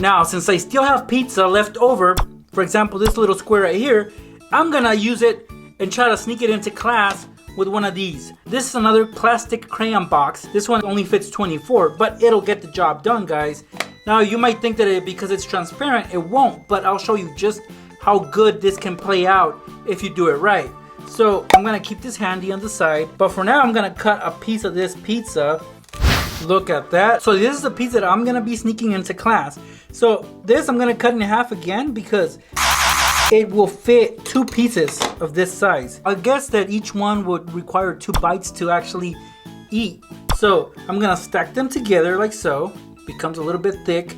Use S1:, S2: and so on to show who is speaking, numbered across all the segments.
S1: Now, since I still have pizza left over, for example, this little square right here, I'm gonna use it and try to sneak it into class with one of these. This is another plastic crayon box. This one only fits 24, but it'll get the job done, guys. Now, you might think that because it's transparent, it won't, but I'll show you just how good this can play out if you do it right. So I'm gonna keep this handy on the side, but for now I'm gonna cut a piece of this pizza. Look at that. So this is the pizza that I'm gonna be sneaking into class. So this I'm gonna cut in half again because it will fit 2 pieces of this size. I guess that each one would require 2 bites to actually eat. So I'm gonna stack them together like so. Becomes a little bit thick,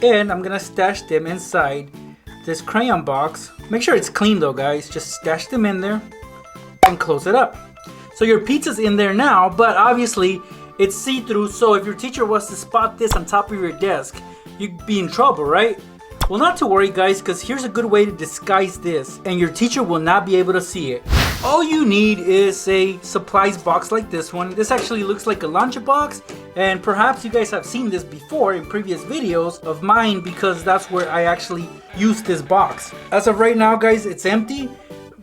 S1: and I'm gonna stash them inside this crayon box. Make sure it's clean though, guys. Just stash them in there and close it up. So your pizza's in there now, but obviously it's see-through, so if your teacher was to spot this on top of your desk, you'd be in trouble, right? Well, not to worry, guys, because here's a good way to disguise this, and your teacher will not be able to see it. All you need is a supplies box like this one. This actually looks like a lunchbox, and perhaps you guys have seen this before in previous videos of mine because that's where I actually used this box. As of right now, guys, it's empty,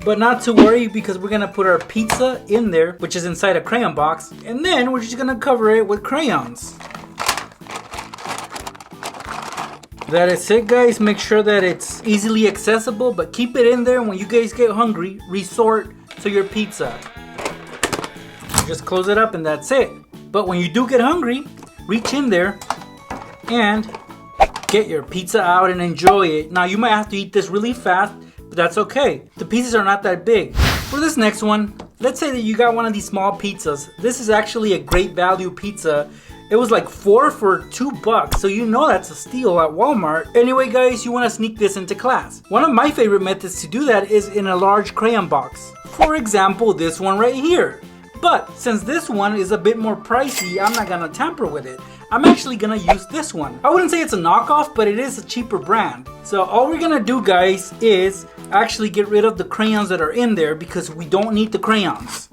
S1: but not to worry because we're gonna put our pizza in there, which is inside a crayon box, and then we're just gonna cover it with crayons. That is it, guys. Make sure that it's easily accessible, but keep it in there. When you guys get hungry, resort to your pizza. Just close it up and that's it. But when you do get hungry, reach in there and get your pizza out and enjoy it. Now, you might have to eat this really fast, but that's okay. The pieces are not that big. For this next one, let's say that you got one of these small pizzas. This is actually a great value pizza. It was like 4 for $2, so you know that's a steal at Walmart. Anyway, guys, you want to sneak this into class. One of my favorite methods to do that is in a large crayon box. For example, this one right here. But since this one is a bit more pricey, I'm not gonna tamper with it. I'm actually gonna use this one. I wouldn't say it's a knockoff, but it is a cheaper brand. So all we're gonna do, guys, is actually get rid of the crayons that are in there because we don't need the crayons.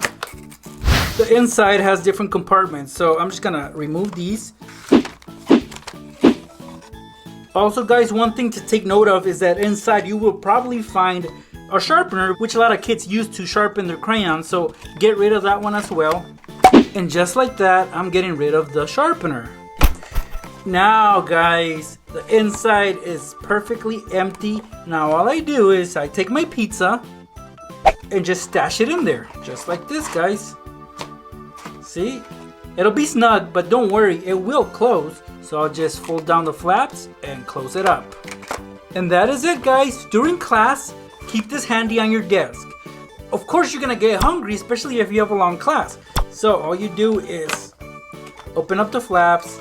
S1: The inside has different compartments, so I'm just gonna remove these. Also, guys, one thing to take note of is that inside you will probably find a sharpener, which a lot of kids use to sharpen their crayons, so get rid of that one as well. And just like that, I'm getting rid of the sharpener. Now, guys, the inside is perfectly empty. Now all I do is I take my pizza and just stash it in there, just like this, guys. See? It'll be snug, but don't worry, it will close. So I'll just fold down the flaps and close it up. And that is it, guys. During class, keep this handy on your desk. Of course, you're gonna get hungry, especially if you have a long class. So all you do is open up the flaps,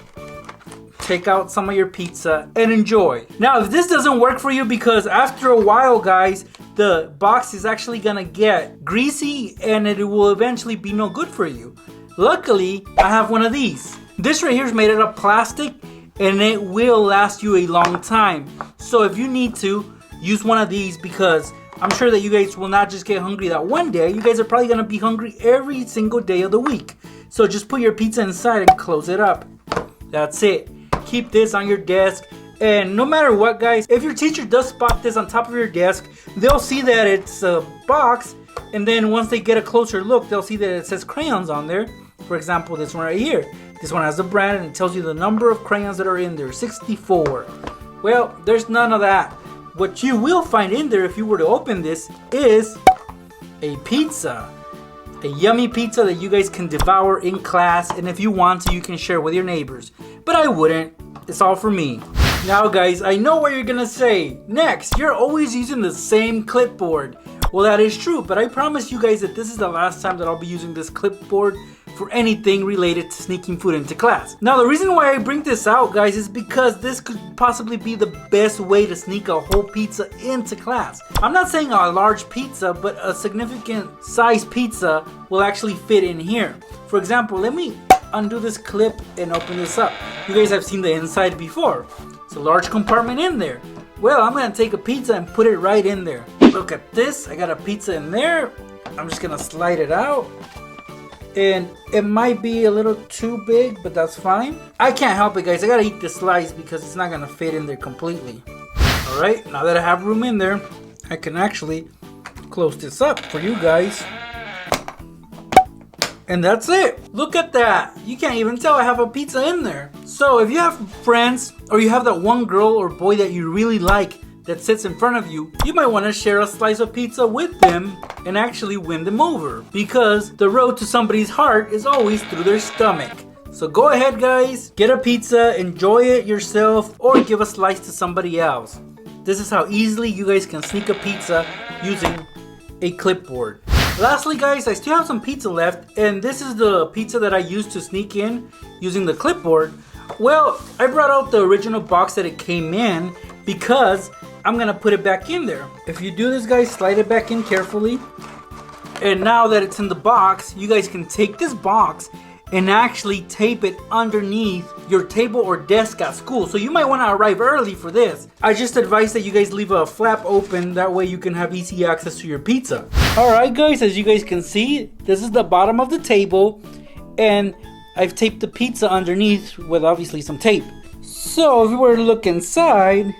S1: take out some of your pizza, and enjoy. Now, if this doesn't work for you, because after a while, guys, the box is actually gonna get greasy and it will eventually be no good for you. Luckily, I have one of these. This right here is made out of plastic and it will last you a long time. So if you need to, use one of these because I'm sure that you guys will not just get hungry that one day. You guys are probably gonna be hungry every single day of the week. So just put your pizza inside and close it up. That's it. Keep this on your desk. And no matter what, guys, if your teacher does spot this on top of your desk, they'll see that it's a box. And then once they get a closer look, they'll see that it says crayons on there. For example, this one right here. This one has the brand and it tells you the number of crayons that are in there, 64. Well, there's none of that. What you will find in there if you were to open this is a pizza. A yummy pizza that you guys can devour in class, and if you want to, you can share with your neighbors. But I wouldn't. It's all for me. Now, guys, I know what you're gonna say. Next, you're always using the same clipboard. Well, that is true, but I promise you guys that this is the last time that I'll be using this clipboard for anything related to sneaking food into class. Now, the reason why I bring this out, guys, is because this could possibly be the best way to sneak a whole pizza into class. I'm not saying a large pizza, but a significant size pizza will actually fit in here. For example, let me undo this clip and open this up. You guys have seen the inside before. It's a large compartment in there. Well, I'm gonna take a pizza and put it right in there. Look at this, I got a pizza in there. I'm just gonna slide it out. and it might be a little too big, but that's fine. I can't help it, guys. I gotta eat this slice because it's not gonna fit in there completely. Alright, now that I have room in there, I can actually close this up for you guys. And that's it. Look at that. You can't even tell I have a pizza in there. So if you have friends, or you have that one girl or boy that you really like that sits in front of you, you might want to share a slice of pizza with them and actually win them over. Because the road to somebody's heart is always through their stomach. So go ahead, guys, get a pizza, enjoy it yourself, or give a slice to somebody else. This is how easily you guys can sneak a pizza using a clipboard. Lastly, guys, I still have some pizza left, and this is the pizza that I used to sneak in using the clipboard. Well, I brought out the original box that it came in because I'm gonna put it back in there. If you do this, guys, slide it back in carefully. And now that it's in the box, you guys can take this box and actually tape it underneath your table or desk at school. So you might want to arrive early for this. I just advise that you guys leave a flap open, that way you can have easy access to your pizza. Alright guys, as you guys can see, this is the bottom of the table, and I've taped the pizza underneath with obviously some tape. So if we were to look inside,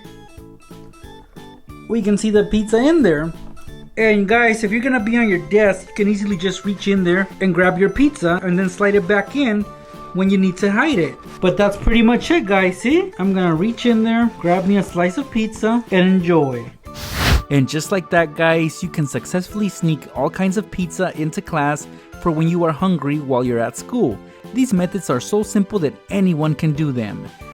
S1: we can see the pizza in there. And guys, if you're gonna be on your desk, you can easily just reach in there and grab your pizza and then slide it back in when you need to hide it. But that's pretty much it, guys. See? I'm gonna reach in there, grab me a slice of pizza, and enjoy. And just like that, guys, you can successfully sneak all kinds of pizza into class for when you are hungry while you're at school. These methods are so simple that anyone can do them.